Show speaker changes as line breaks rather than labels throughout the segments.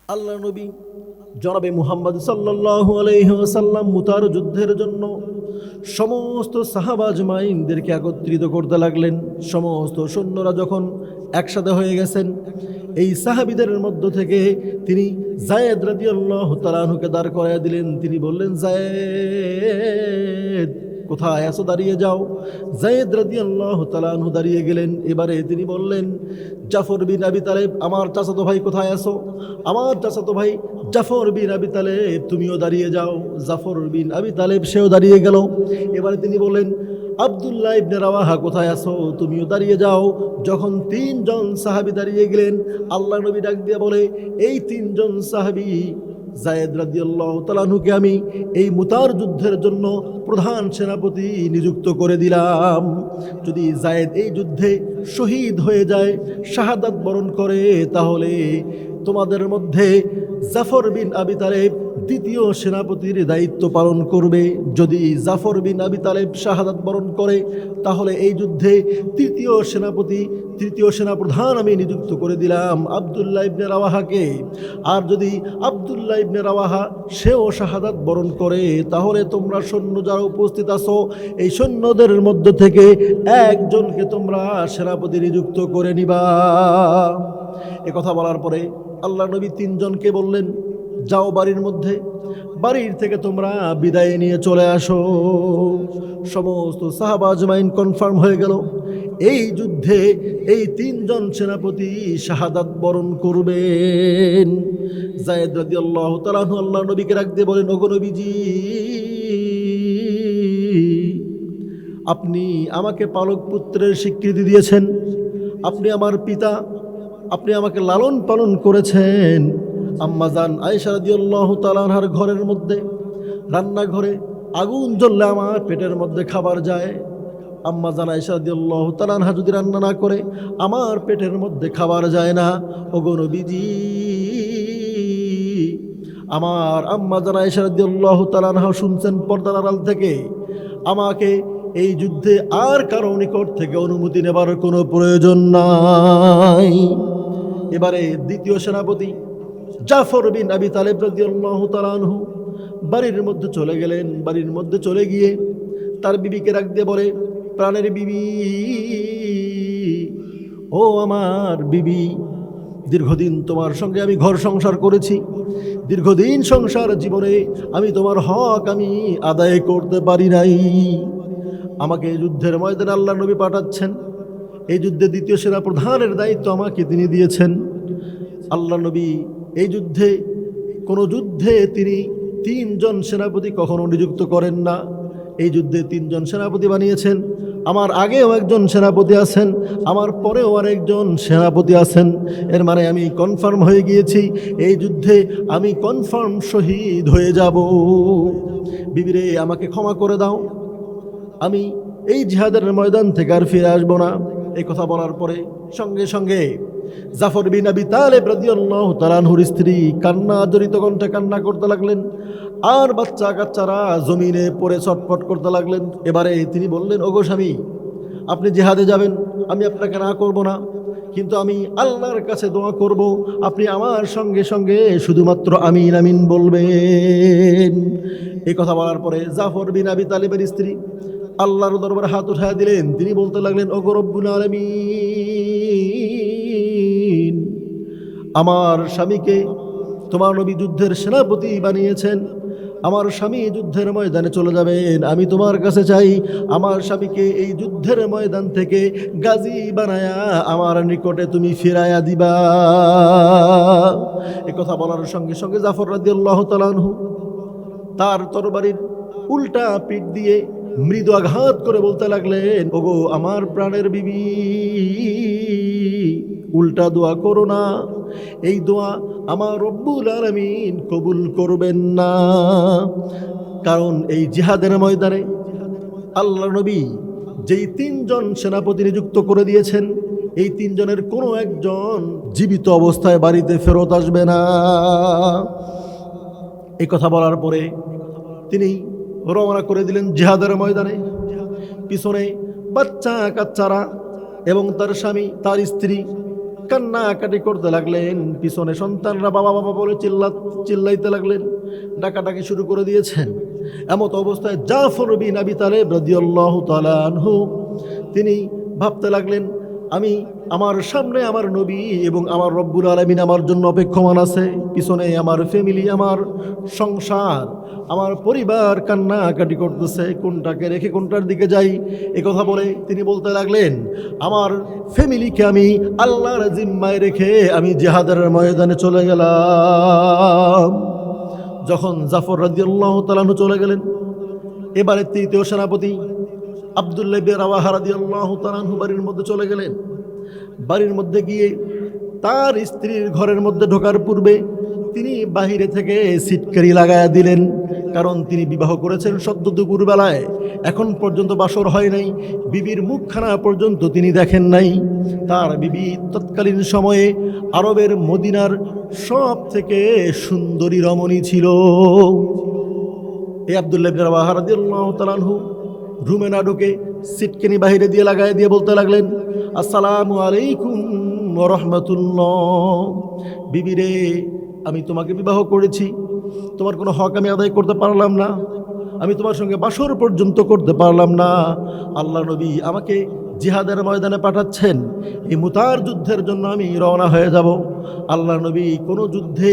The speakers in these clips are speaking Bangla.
আল্লাহ নবী জনাবে মুহাম্মদ সাল্লাল্লাহু আলাইহি ওয়াসাল্লাম মুতার যুদ্ধের জন্য সমস্ত সাহাবা আজমাইনদেরকে একত্রিত করতে লাগলেন। সমস্ত সৈন্যরা যখন একসাথে হয়ে গেছেন, এই সাহাবীদের মধ্য থেকে তিনি যায়েদ রাদিয়াল্লাহু তাআলা আনহুকে দাঁড় করাইয়া দিলেন। তিনি বললেন, যায়েদ কোথায় আছো, দাঁড়িয়ে যাও। যায়েদ রাদিয়াল্লাহু তাআলা আনহু দাঁড়িয়ে গেলেন। এবারে তিনি বললেন, জাফর বিন আবি তালেব, আমার চাচাতো ভাই কোথায় আছো? আমার চাচাতো ভাই জাফর বিন আবি তালেব, তুমিও দাঁড়িয়ে যাও। জাফর বিন আবি তালেব সেও দাঁড়িয়ে গেল। এবারে তিনি বললেন, আব্দুল্লাহ ইবনে রাওয়াহা কোথায় আছো? তুমিও দাঁড়িয়ে যাও। যখন তিনজন সাহাবী দাঁড়িয়ে গেলেন, আল্লাহ নবী ডাক দিয়ে বলে, এই তিনজন সাহাবী যায়েদ রাদিয়াল্লাহু তাআলা আনহুকে আমি এই মুতার যুদ্ধের জন্য প্রধান সেনাপতি নিযুক্ত করে দিলাম। যদি যায়েদ এই যুদ্ধে শহীদ হয়ে যায়, শাহাদাত বরণ করে, তাহলে তোমাদের মধ্যে জাফর বিন আবি তালেব দ্বিতীয় সেনাপতির দায়িত্ব পালন করবে। যদি জাফর বিন আবি তালেব শাহাদাত বরণ করে, তাহলে এই যুদ্ধে তৃতীয় সেনাপ্রধান আমি নিযুক্ত করে দিলাম আব্দুল্লাহ ইবনে রাওয়াহাকে। আর যদি আব্দুল্লাহ ইবনে রাওয়াহা সেও শাহাদাত বরণ করে, তাহলে তোমরা সৈন্য যারা উপস্থিত আছো, এই সৈন্যদের মধ্য থেকে একজনকে তোমরা সেনাপতি নিযুক্ত করে নিবা। এ কথা বলার পরে আল্লাহ নবী তিনজনকে বললেন, যাও বাড়ির মধ্যে, বাড়ির থেকে তোমরা বিদায় নিয়ে চলে আসো। সমস্ত সাহাবা আজমাইন কনফার্ম হয়ে গেল, এই যুদ্ধে এই তিনজন সেনাপতি শাহাদাত বরণ করবেন। যায়েদ রাদিয়াল্লাহু তাআলা আনহু আল্লাহ নবীকে ডাক দিয়ে বলেন, ওগো নবীজি, আপনি আমাকে পালক পুত্রের স্বীকৃতি দিয়েছেন, আপনি আমার পিতা, আপনি আমাকে লালন পালন করেছেন। আম্মাজান আয়েশা রাদিয়াল্লাহু তাআলা আনহার ঘরের মধ্যে, রান্নাঘরে আগুন জ্বললে আমার পেটের মধ্যে খাবার যায়। আম্মাজান আয়েশা রাদিয়াল্লাহু তাআলা আনহা যদি রান্না না করে, আমার পেটের মধ্যে খাবার যায় না। ওগো নবীজি, আমার আম্মাজান আয়েশা রাদিয়াল্লাহু তাআলা আনহা শুনছেন পর্দার আড়াল থেকে, আমাকে এই যুদ্ধে আর কারো নিকট থেকে অনুমতি নেবার কোনো প্রয়োজন নাই। এবারে দ্বিতীয় সেনাপতি জাফর বিন আবি তালেব রাদিয়াল্লাহু তাআলা আনহু বাড়ির মধ্যে চলে গেলেন। বাড়ির মধ্যে চলে গিয়ে তার বিবিকে ডাক দিয়ে বলে, প্রাণের বিবি, ও আমার বিবি, দীর্ঘদিন তোমার সঙ্গে আমি ঘর সংসার করেছি, দীর্ঘদিন সংসার জীবনে আমি তোমার হক আমি আদায় করতে পারি নাই। আমাকে এই যুদ্ধের ময়দানে আল্লাহ নবী পাঠাচ্ছেন, এই যুদ্ধে দ্বিতীয় সেনা প্রধানের দায়িত্ব আমাকে তিনি দিয়েছেন। আল্লাহ নবী এই যুদ্ধে, কোনো যুদ্ধে তিনি তিনজন সেনাপতি কখনো নিযুক্ত করেন না। এই যুদ্ধে তিনজন সেনাপতি বানিয়েছেন। আমার আগেও একজন সেনাপতি আছেন, আমার পরেও আরেকজন সেনাপতি আছেন। এর মানে আমি কনফার্ম হয়ে গিয়েছি, এই যুদ্ধে আমি কনফার্ম শহীদ হয়ে যাব। বিবিরে, আমাকে ক্ষমা করে দাও, আমি এই জিহাদের ময়দান থেকে আর ফিরে আসবো না। এই কথা বলার পরে সঙ্গে সঙ্গে জাফর বিন আবি তালেব রাদিয়াল্লাহু তাআলা আনহুর স্ত্রী কান্না জড়িত কণ্ঠে কান্না করতে লাগলেন, আর বাচ্চা কাচ্চারা জমিনে পড়ে ছটফট করতে লাগলেন। এবারে তিনি বললেন, ওগো স্বামী, আপনি জিহাদে যাবেন, আমি আপনাকে না করব না, কিন্তু আমি আল্লাহর কাছে দোয়া করব, আপনি আমার সঙ্গে সঙ্গে শুধুমাত্র আমিন আমিন বলবেন। এই কথা বলার পরে জাফর বিন আবি তালেবের স্ত্রী আল্লাহর দরবারে হাত উঠায় দিলেন। তিনি বলতে লাগলেন, ওগো রব্বুল আলামিন, আমার স্বামীকে তোমার নবী যুদ্ধের সেনাপতি বানিয়েছেন, আমার স্বামী যুদ্ধের ময়দানে চলে যাবেন, আমি তোমার কাছে চাই আমার স্বামীকে এই যুদ্ধের ময়দান থেকে গাজী বানায়া আমার নিকটে তুমি ফিরাইয়া দিবা। এই কথা বলার সঙ্গে সঙ্গে জাফর রাদিয়াল্লাহু তাআলা আনহু তার তরবারির উল্টা পিঠ দিয়ে মৃদু আঘাত করে বলতে লাগলেন, ওগো আমার প্রাণের বিবি, উল্টা দোয়া করো না, এই দোয়া আমার রব্বুল আলামিন কবুল করবেন না। কারণ এই জিহাদের ময়দানে আল্লাহ নবী যেই তিনজন সেনাপতি নিযুক্ত করে দিয়েছেন, এই তিনজনের কোনো একজন জীবিত অবস্থায় বাড়িতে ফেরত আসবে না। এই কথা বলার পরে তিনি রওনা করে দিলেন জিহাদের ময়দানে। পিছনে বাচ্চা কাচ্চারা এবং তার স্বামী, তার স্ত্রী কান্নাকাটি করতে লাগলেন। পিছনে সন্তানরা বাবা বাবা বলে চিল্লাইতে লাগলেন, ডাকাডাকি শুরু করে দিয়েছেন। এমত অবস্থায় জাফর বিন আবি তালেব রাদিয়াল্লাহু তাআলা আনহু তিনি ভাবতে লাগলেন, আমি আমার সামনে আমার নবী এবং আমার রব্বুল আলামিন আমার জন্য অপেক্ষমান আছে, পিছনে আমার ফ্যামিলি, আমার সংসার, আমার পরিবার কান্নাকাটি করতেছে, কোনটাকে রেখে কোনটার দিকে যাই। এ কথা বলে তিনি বলতে লাগলেন, আমার ফ্যামিলিকে আমি আল্লাহর জিম্মায় রেখে আমি জিহাদের ময়দানে চলে গেলাম। যখন জাফর রাদিয়াল্লাহু তাআলা আনহু চলে গেলেন, এবারে তৃতীয় সেনাপতি আব্দুল্লাহ ইবনে রাওয়াহা রাদিয়াল্লাহু তাআলা আনহু বাড়ির মধ্যে চলে গেলেন। বাড়ির মধ্যে গিয়ে তার স্ত্রীর ঘরের মধ্যে ঢোকার পূর্বে তিনি বাহিরে থেকে সিটকারি লাগায়া দিলেন, কারণ তিনি বিবাহ করেছেন সদ্য দুপুর বেলায়, এখন পর্যন্ত বাসর হয় নাই, বিবির মুখখানা পর্যন্ত তিনি দেখেন নাই। তার বিবি তৎকালীন সময়ে আরবের মদিনার সব থেকে সুন্দরী রমণী ছিল। এই আব্দুল্লাহ ইবনে রাওয়াহা রাদিয়াল্লাহু তাআলা আনহু রুমে না ঢুকে সিটকানি বাহিরে দিয়ে লাগায় দিয়ে বলতে লাগলেন, আসসালামু আলাইকুম ওয়া রাহমাতুল্লাহ। বিবি রে, আমি তোমাকে বিবাহ করেছি, তোমার কোনো হক আমি আদায় করতে পারলাম না, আমি তোমার সঙ্গে বাসর পর্যন্ত করতে পারলাম না। আল্লাহ নবী আমাকে জিহাদের ময়দানে পাঠাচ্ছেন, এই মুতার যুদ্ধের জন্য আমি রওনা হয়ে যাব। আল্লাহ নবী কোনো যুদ্ধে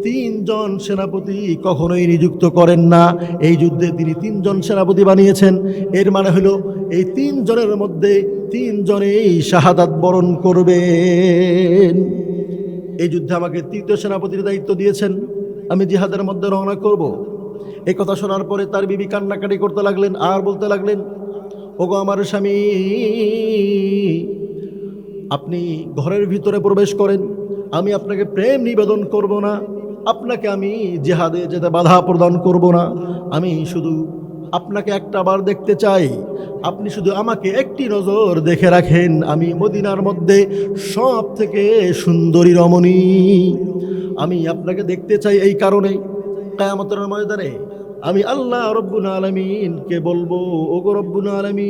3 জন সেনাপতি কখনোই নিযুক্ত করেন না, এই যুদ্ধে তিনি 3 জন সেনাপতি বানিয়েছেন। এর মানে হলো এই 3 জনের মধ্যে 3 জনেই শাহাদাত বরণ করবেন। এই যুদ্ধে আমাকে 3য় সেনাপতির দায়িত্ব দিয়েছেন, আমি জিহাদের মধ্যে রওনা করব। এই কথা শোনার পরে তার বিবি কান্নাকাটি করতে লাগলেন আর বলতে লাগলেন, ওগো আমার স্বামী, আপনি ঘরের ভিতরে প্রবেশ করেন, আমি আপনাকে প্রেম নিবেদন করব না, আপনাকে আমি জিহাদে যেতে বাধা প্রদান করব না, আমি শুধু আপনাকে একটা বার দেখতে চাই, আপনি শুধু আমাকে একটি নজর দেখে রাখেন, আমি মদিনার মধ্যে সব থেকে সুন্দরী রমণী, আমি আপনাকে দেখতে চাই। এই কারণে কিয়ামতের ময়দানে আমি আল্লাহ রব্বুল আলামিনকে বলবো, ওগো রব্বুল আলামিন,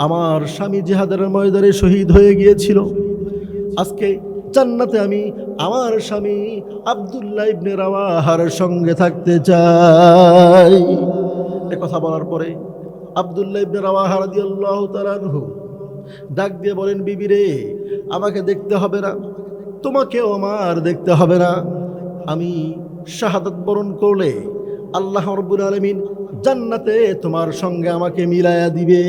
আমার স্বামী জিহাদের ময়দানে শহীদ হয়ে গিয়েছিল, আজকে জান্নাতে আমি আমার স্বামী আব্দুল্লাহ ইবনে রাওয়াহার সঙ্গে থাকতে চাই। এ কথা বলার পরে আব্দুল্লাহ ইবনে রাওয়াহা রাদিয়াল্লাহু তাআলা আনহু ডাক দিয়ে বলেন, বিবি রে, আমাকে দেখতে হবে না, তোমাকেও আমার দেখতে হবে না, আমি শাহাদাত বরণ করলে আল্লাহ রাব্বুল আলামিন জান্নাতে তোমার সঙ্গে আমাকে মিলায়া দিবে।